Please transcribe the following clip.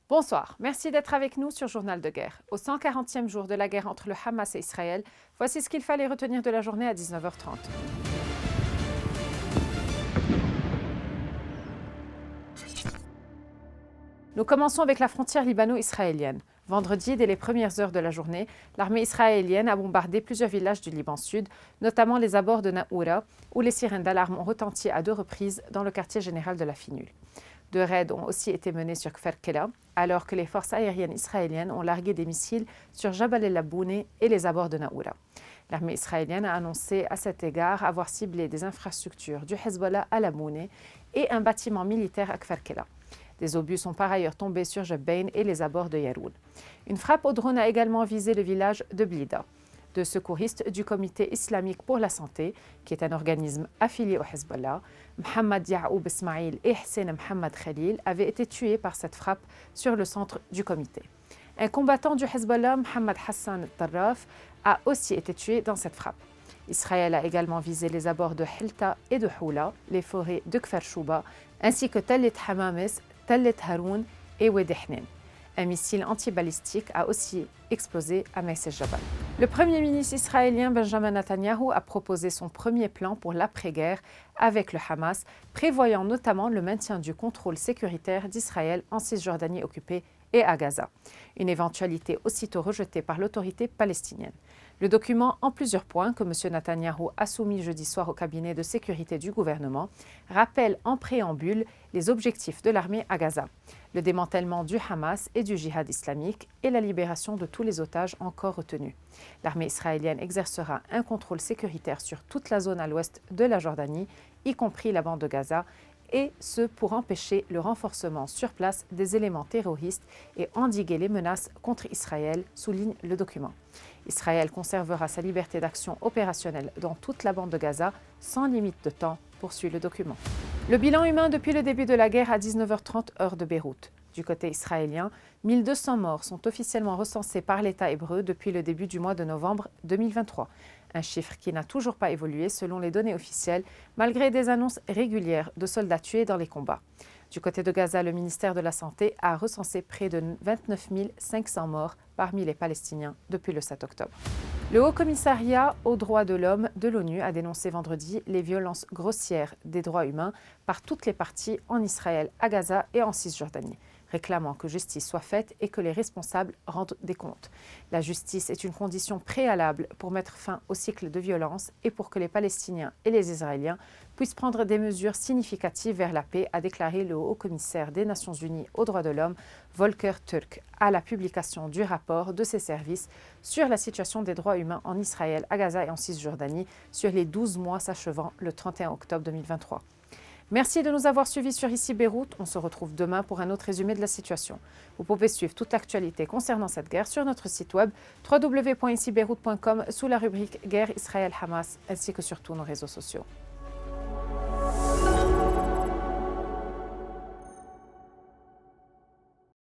Bonsoir, merci d'être avec nous sur Journal de guerre. Au 140e jour de la guerre entre le Hamas et Israël, voici ce qu'il fallait retenir de la journée à 19h30. Nous commençons avec la frontière libano-israélienne. Vendredi, dès les premières heures de la journée, l'armée israélienne a bombardé plusieurs villages du Liban Sud, notamment les abords de Naoura, où les sirènes d'alarme ont retenti à 2 reprises dans le quartier général de la Finule. 2 raids ont aussi été menés sur Kfar Kela, alors que les forces aériennes israéliennes ont largué des missiles sur Jabal el-Labboune et les abords de Naoura. L'armée israélienne a annoncé à cet égard avoir ciblé des infrastructures du Hezbollah à Labboune et un bâtiment militaire à Kfar Kela. Des obus sont par ailleurs tombés sur Jebbain et les abords de Yaroul. Une frappe au drone a également visé le village de Blida. 2 secouristes du Comité islamique pour la santé, qui est un organisme affilié au Hezbollah, Mohamed Yaoub Ismail et Hussein Mohamed Khalil, avaient été tués par cette frappe sur le centre du comité. Un combattant du Hezbollah, Mohamed Hassan Tarraf, a aussi été tué dans cette frappe. Israël a également visé les abords de Hilta et de Houla, les forêts de Kfar Shouba, ainsi que Tellet Hamames, Tellet Haroun et Wedehnen. Un missile antibalistique a aussi explosé à Maïs el-Jabal. Le Premier ministre israélien Benjamin Netanyahu a proposé son premier plan pour l'après-guerre avec le Hamas, prévoyant notamment le maintien du contrôle sécuritaire d'Israël en Cisjordanie occupée et à Gaza, une éventualité aussitôt rejetée par l'autorité palestinienne. Le document, en plusieurs points que M. Netanyahou a soumis jeudi soir au cabinet de sécurité du gouvernement, rappelle en préambule les objectifs de l'armée à Gaza, le démantèlement du Hamas et du djihad islamique et la libération de tous les otages encore retenus. L'armée israélienne exercera un contrôle sécuritaire sur toute la zone à l'ouest de la Jordanie, y compris la bande de Gaza, et ce pour empêcher le renforcement sur place des éléments terroristes et endiguer les menaces contre Israël, souligne le document. Israël conservera sa liberté d'action opérationnelle dans toute la bande de Gaza, sans limite de temps, poursuit le document. Le bilan humain depuis le début de la guerre à 19h30 heure de Beyrouth. Du côté israélien, 1200 morts sont officiellement recensés par l'État hébreu depuis le début du mois de novembre 2023. Un chiffre qui n'a toujours pas évolué selon les données officielles, malgré des annonces régulières de soldats tués dans les combats. Du côté de Gaza, le ministère de la Santé a recensé près de 29 500 morts parmi les Palestiniens depuis le 7 octobre. Le Haut-Commissariat aux droits de l'homme de l'ONU a dénoncé vendredi les violences grossières des droits humains par toutes les parties en Israël, à Gaza et en Cisjordanie, réclamant que justice soit faite et que les responsables rendent des comptes. La justice est une condition préalable pour mettre fin au cycle de violence et pour que les Palestiniens et les Israéliens puissent prendre des mesures significatives vers la paix, a déclaré le haut-commissaire des Nations Unies aux droits de l'homme, Volker Turk, à la publication du rapport de ses services sur la situation des droits humains en Israël, à Gaza et en Cisjordanie sur les 12 mois s'achevant le 31 octobre 2023. Merci de nous avoir suivis sur Ici Beyrouth. On se retrouve demain pour un autre résumé de la situation. Vous pouvez suivre toute l'actualité concernant cette guerre sur notre site web www.icibeyrouth.com sous la rubrique Guerre Israël-Hamas ainsi que sur tous nos réseaux sociaux.